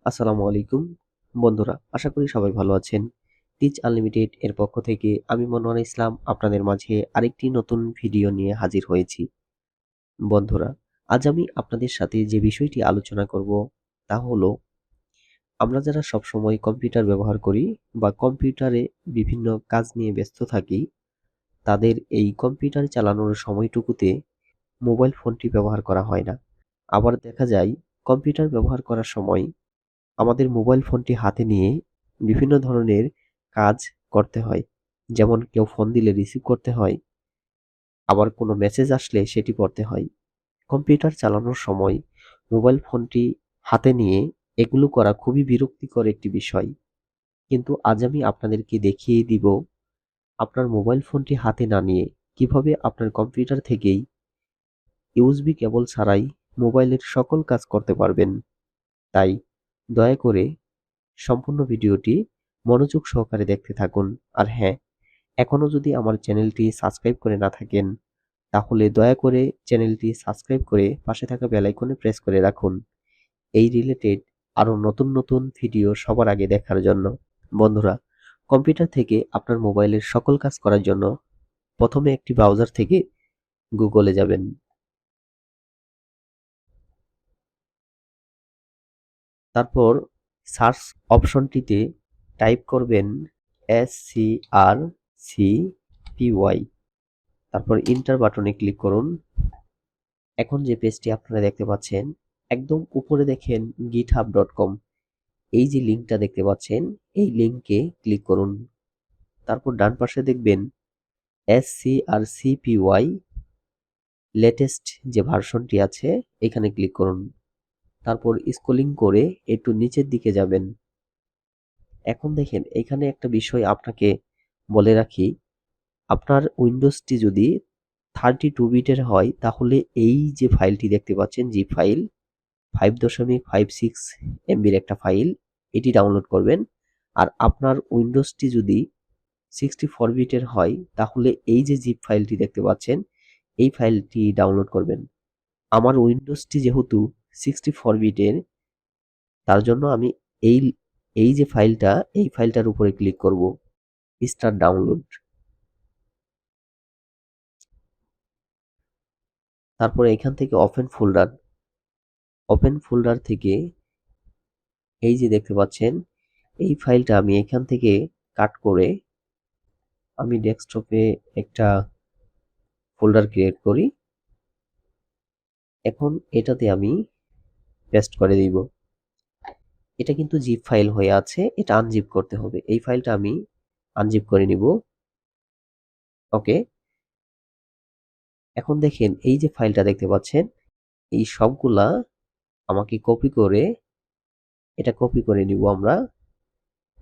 আসসালামু আলাইকুম বন্ধুরা, আশা করি সবাই ভালো আছেন। টিচ আনলিমিটেড এর পক্ষ থেকে আমি মনোয়ার ইসলাম আপনাদের মাঝে আরেকটি নতুন ভিডিও নিয়ে হাজির হয়েছি। বন্ধুরা, আজ আমি আপনাদের সাথে যে বিষয়টি আলোচনা করব তা হলো, আমরা যারা সবসময় কম্পিউটার ব্যবহার করি বা কম্পিউটারে বিভিন্ন কাজ নিয়ে ব্যস্ত থাকি, তাদের এই কম্পিউটার চালানোর সময়টুকুতে মোবাইল ফোনটি ব্যবহার করা হয় না। আবার দেখা যায় কম্পিউটার ব্যবহার করার সময় আমাদের মোবাইল ফোনটি হাতে নিয়ে বিভিন্ন ধরনের কাজ করতে হয়। যেমন কেউ ফোন দিলে রিসিভ করতে হয়, আবার কোনো মেসেজ আসলে সেটি পড়তে হয়। কম্পিউটার চালানোর সময় মোবাইল ফোনটি হাতে নিয়ে এগুলো করা খুবই বিরক্তিকর একটি বিষয়। কিন্তু আজ আমি আপনাদেরকে দেখিয়ে দিব আপনার মোবাইল ফোনটি হাতে না নিয়ে কিভাবে আপনার কম্পিউটার থেকেই ইউএসবি কেবল ছাড়াই মোবাইলের সকল কাজ করতে পারবেন। তাই দয়া করে সম্পূর্ণ ভিডিওটি মনোযোগ সহকারে দেখতে থাকুন। আর হ্যাঁ, এখনও যদি আমার চ্যানেলটি সাবস্ক্রাইব করে না থাকেন, তাহলে দয়া করে চ্যানেলটি সাবস্ক্রাইব করে পাশে থাকা বেল আইকনে প্রেস করে রাখুন, এই রিলেটেড আরও নতুন নতুন ভিডিও সবার আগে দেখার জন্য। বন্ধুরা, কম্পিউটার থেকে আপনার মোবাইলের সকল কাজ করার জন্য প্রথমে একটি ব্রাউজার থেকে গুগলে যাবেন। তারপর সার্চ অপশনটিতে টাইপ করবেন SCRCPY, তারপর ইন্টার বাটনে ক্লিক করুন। এখন যে পেজটি আপনারা দেখতে পাচ্ছেন, একদম উপরে দেখেন github.com, এই যে লিঙ্কটা দেখতে পাচ্ছেন এই লিঙ্কে ক্লিক করুন। তারপর ডান পাশে দেখবেন SCRCPY লেটেস্ট যে ভার্সনটি আছে এখানে ক্লিক করুন। তারপর স্ক্রলিং করে একটু নিচের দিকে যাবেন। এখন দেখেন এখানে একটা বিষয় আপনাকে বলে রাখি, আপনার উইন্ডোজটি যদি 32 বিটের হয় তাহলে এই যে ফাইলটি দেখতে পাচ্ছেন জিপ ফাইল 5.56 MBর একটা ফাইল, এটি ডাউনলোড করবেন। আর আপনার উইন্ডোজটি যদি 64 বিটের হয় তাহলে এই যে জিপ ফাইলটি দেখতে পাচ্ছেন এই ফাইলটি ডাউনলোড করবেন। আমার উইন্ডোজটি যেহেতু 64 বিটের, তার জন্য আমি এই এই যে ফাইলটা এই ফাইলটার উপরে ক্লিক করব, স্টার্ট ডাউনলোড। তারপরে এখান থেকে ওপেন ফোল্ডার থেকে এই যে দেখতে পাচ্ছেন এই ফাইলটা আমি এখান থেকে কাট করে আমি ডেস্কটপে একটা ফোল্ডার ক্রিয়েট করি। এখন এটাতে আমি পেস্ট করে দিব। এটা কিন্তু জিপ ফাইল হয়ে আছে, এটা আনজিপ করতে হবে। এই ফাইলটা আমি আনজিপ করে নিব। ওকে, এখন দেখেন এই যে ফাইলটা দেখতে পাচ্ছেন এই সবগুলা আমাকে কপি করে নিব। আমরা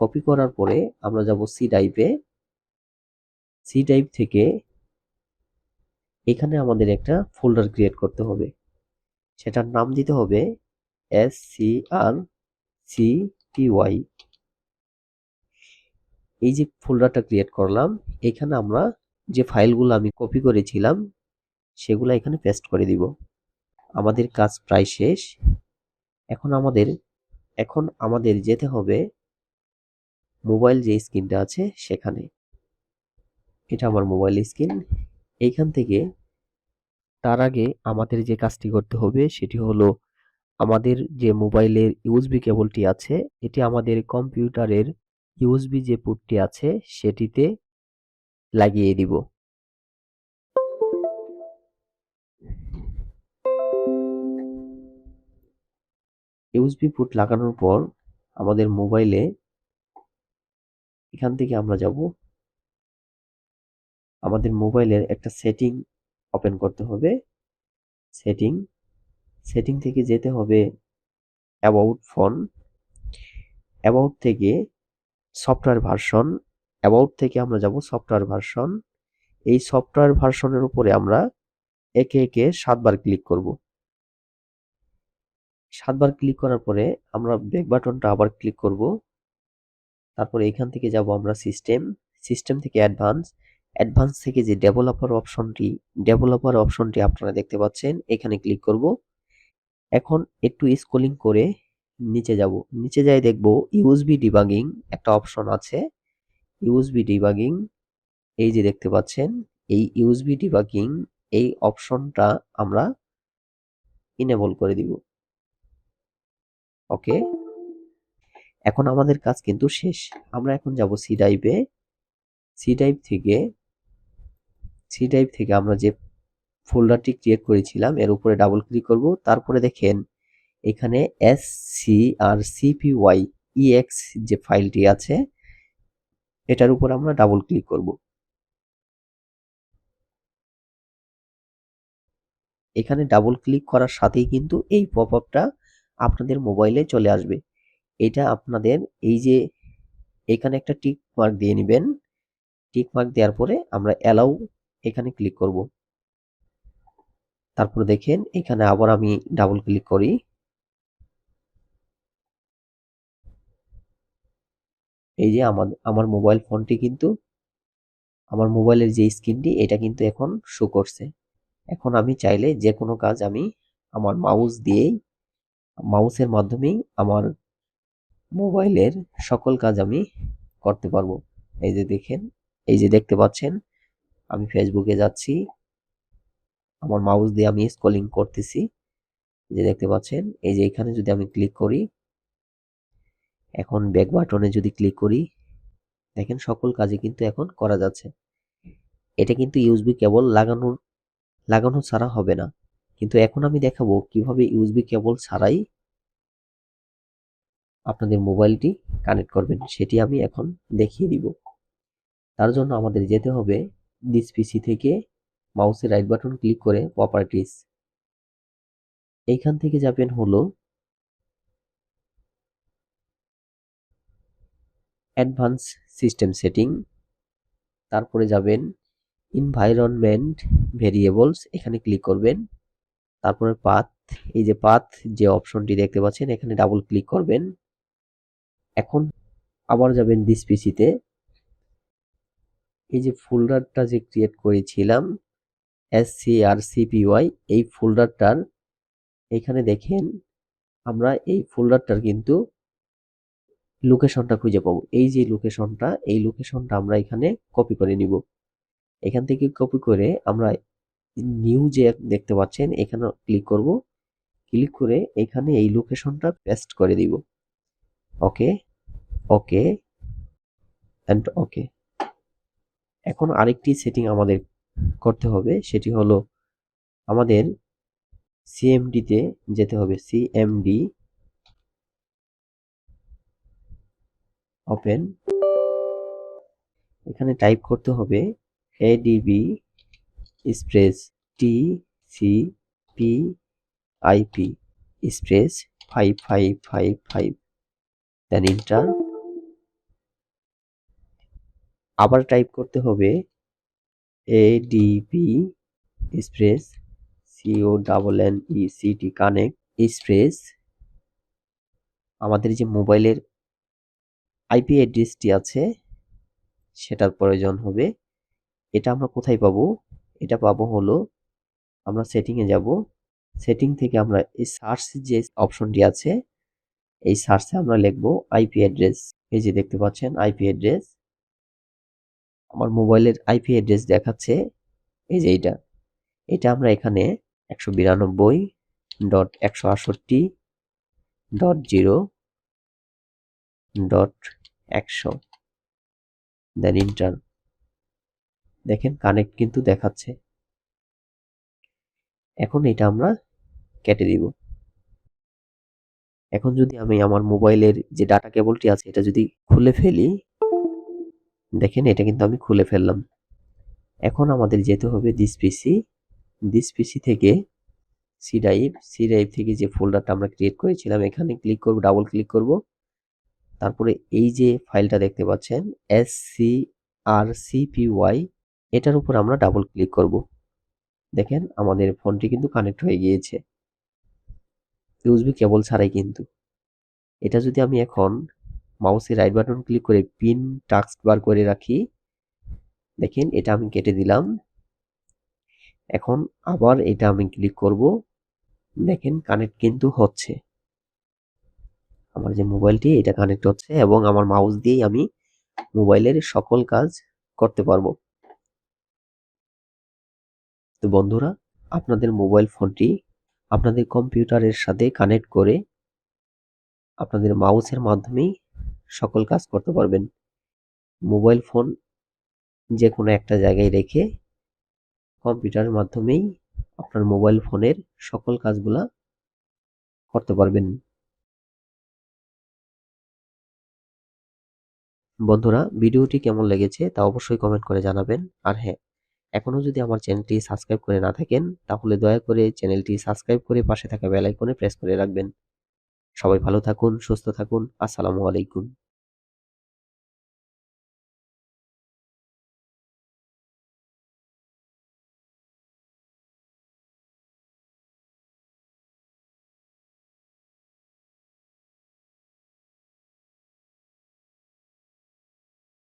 কপি করার পরে আমরা যাব সি ড্রাইভ থেকে এখানে আমাদের একটা ফোল্ডার ক্রিয়েট করতে হবে, সেটার নাম দিতে হবে SCRCPY। এই যে ফোল্ডারটা ক্রিয়েট করলাম, এখানে আমরা যে ফাইলগুলো আমি কপি করেছিলাম সেগুলো এখানে পেস্ট করে দিব। আমাদের কাজ প্রায় শেষ। এখন আমাদের যেতে হবে মোবাইল যে স্ক্রিনটা আছে সেখানে। এটা আমার মোবাইল স্ক্রিন। এইখান থেকে তার আগে আমাদের যে কাজটি করতে হবে সেটি হলো, আমাদের যে মোবাইলের ইউএসবি কেবলটি আছে এটি আমাদের কম্পিউটারের ইউএসবি যে পোর্টটি আছে সেটিতে লাগিয়ে দিব। ইউএসবি পোর্ট লাগানোর পর আমাদের মোবাইলে এখান থেকে আমরা যাব, আমাদের মোবাইলের একটা সেটিং ওপেন করতে হবে। সেটিং থেকে যেতে হবে অ্যাবাউট ফোন, অ্যাবাউট থেকে সফটওয়্যার ভার্সন, অ্যাবাউট থেকে আমরা যাব সফটওয়্যার ভার্সন। এই সফটওয়্যার ভার্সনের উপরে আমরা একে একে 7 বার ক্লিক করব। 7 বার ক্লিক করার পরে আমরা ব্যাক বাটনটা আবার ক্লিক করব। তারপরে এখান থেকে যাব আমরা সিস্টেম থেকে অ্যাডভান্স থেকে যে ডেভেলপার অপশনটি আপনারা দেখতে পাচ্ছেন এখানে ক্লিক করব। এখন একটু স্ক্রলিং করে নিচে যাব, নিচে যাই দেখব ইউএসবি ডিবাগিং একটা অপশন আছে। ইউএসবি ডিবাগিং, এই যে দেখতে পাচ্ছেন, এই ইউএসবি ডিবাগিং এই অপশনটা আমরা ইনেবল করে দিব। ওকে, এখন আমাদের কাজ কিন্তু শেষ। আমরা এখন যাব সি ড্রাইভে। সি ড্রাইভ থেকে আমরা যে ফোল্ডারটি ক্রিয়েট করেছিলাম এর উপরে ডাবল ক্লিক করব। তারপরে দেখেন এখানে SCRCPY যে ফাইলটি আছে এটার উপর আমরা ডাবল ক্লিক করব। এখানে ডাবল ক্লিক করার সাথেই কিন্তু এই পপআপটা আপনাদের মোবাইলে চলে আসবে। এটা আপনাদের এই যে এখানে একটা টিক মার্ক দিয়ে নেবেন। টিক মার্ক দেওয়ার পরে আমরা অ্যালাউ এখানে ক্লিক করব। তারপর দেখেন এখানে আবার আমি ডাবল ক্লিক করি। এই যে আমার মোবাইল ফোনটি কিন্তু আমার মোবাইলের যে স্ক্রিনটি এটা কিন্তু এখন শো করছে। এখন আমি চাইলে যে কোনো কাজ আমি আমার মাউসের মাধ্যমেই আমার মোবাইলের সকল কাজ আমি করতে পারবো। এই যে দেখেন, এই যে দেখতে পাচ্ছেন আমি ফেসবুকে যাচ্ছি, আমার মাউস দিয়ে আমি স্ক্রলিং করতেছি। যে দেখতে পাচ্ছেন, এই যে এখানে যদি আমি ক্লিক করি, এখন ব্যাক বাটনে যদি ক্লিক করি, দেখেন সকল কাজে কিন্তু এখন করা যাচ্ছে। এটা কিন্তু ইউএসবি কেবল লাগানো ছাড়া হবে না। কিন্তু এখন আমি দেখাবো কিভাবে ইউএসবি কেবল ছাড়াই আপনাদের মোবাইলটি কানেক্ট করবেন, সেটি আমি এখন দেখিয়ে দিব। তার জন্য আমাদের যেতে হবে দিস পিসি থেকে মাউসের রাইট বাটন ক্লিক করে প্রপার্টিজ, এইখান থেকে যাবেন হলো অ্যাডভান্স সিস্টেম সেটিং, তারপরে যাবেন এনভায়রনমেন্ট ভেরিয়েবলস, এখানে ক্লিক করবেন। তারপরে পাথ, এই যে পাথ যে অপশনটি দেখতে পাচ্ছেন এখানে ডাবল ক্লিক করবেন। এখন আবার যাবেন দিস পিসিতে, এই যে ফোল্ডারটা যে ক্রিয়েট করেছিলাম SCRCPY, এই ফোল্ডারটার এখানে দেখেন আমরা এই ফোল্ডারটার কিন্তু লোকেশনটা খুঁজে পাবো। এই যে লোকেশনটা, এই লোকেশনটা আমরা এখানে কপি করে নিব। এখান থেকে কপি করে আমরা নিউ যে দেখতে পাচ্ছেন এখানে ক্লিক করব। ক্লিক করে এখানে এই লোকেশনটা পেস্ট করে দিব। ওকে, ওকে এন্ড ওকে। এখন আরেকটি সেটিং আমাদের করতে হবে, সেটি হলো আমাদের সিএমডিতে যেতে হবে। সিএমডি ওপেন, এখানে টাইপ করতে হবে ADB space TCP/IP space 5555, then enter. আবার টাইপ করতে হবে ADB space CONNECT connect space আমাদের যে মোবাইলের আইপি অ্যাড্রেসটি আছে সেটার প্রয়োজন হবে। এটা আমরা কোথায় পাবো? এটা পাবো হলো আমরা সেটিংয়ে যাব। সেটিং থেকে আমরা এই সার্চ যে অপশনটি আছে এই সার্চে আমরা লিখবো আইপি অ্যাড্রেস। এই যে দেখতে পাচ্ছেন আইপি অ্যাড্রেস, আমার মোবাইলের আইপি অ্যাড্রেস দেখাচ্ছে এই যে এটা আমরা এখানে 192.168.0.100 দেন এন্টার। দেখেন কানেক্ট কিন্তু দেখাচ্ছে। এখন এটা আমরা কেটে দিব। এখন যদি আমি আমার মোবাইলের যে ডাটা কেবলটি আছে এটা যদি খুলে ফেলি, দেখেন এটা কিন্তু আমি খুলে ফেললাম। এখন আমাদের যেতে হবে দিস পিসি থেকে সি ড্রাইভ থেকে যে ফোল্ডারটা আমরা ক্রিয়েট করেছিলাম এখানে ক্লিক করব, ডাবল ক্লিক করব। তারপরে এই যে ফাইলটা দেখতে পাচ্ছেন SCRCPY, এটার উপর আমরা ডাবল ক্লিক করব। দেখেন আমাদের ফোনটি কিন্তু কানেক্ট হয়ে গিয়েছে ইউএসবি কেবল ছাড়াই কিন্তু। এটা যদি আমি এখন মাউসের রাইট বাটন ক্লিক করে পিন টাস্ক বার করে রাখি, দেখেন এটা আমি কেটে দিলাম। এখন আবার এটা আমি ক্লিক করব, দেখেন কানেক্ট কিন্তু হচ্ছে। আমার যে মোবাইলটি এটা কানেক্ট হচ্ছে এবং আমার মাউস দিয়েই আমি মোবাইলের সকল কাজ করতে পারবো। তো বন্ধুরা, আপনাদের মোবাইল ফোনটি আপনাদের কম্পিউটারের সাথে কানেক্ট করে আপনাদের মাউসের মাধ্যমেই সকল কাজ করতে পারবেন। মোবাইল ফোন যে কোনো একটা জায়গায় রেখে কম্পিউটারের মাধ্যমেই আপনার মোবাইল ফোনের সকল কাজগুলা করতে পারবেন। বন্ধুরা, ভিডিওটি কেমন লেগেছে তা অবশ্যই কমেন্ট করে জানাবেন। আর হ্যাঁ, এখনও যদি আমার চ্যানেলটি সাবস্ক্রাইব করে না থাকেন তাহলে দয়া করে চ্যানেলটি সাবস্ক্রাইব করে পাশে থাকা বেল আইকনে প্রেস করে রাখবেন। সবাই ভালো থাকুন, সুস্থ থাকুন। আসসালামু আলাইকুম।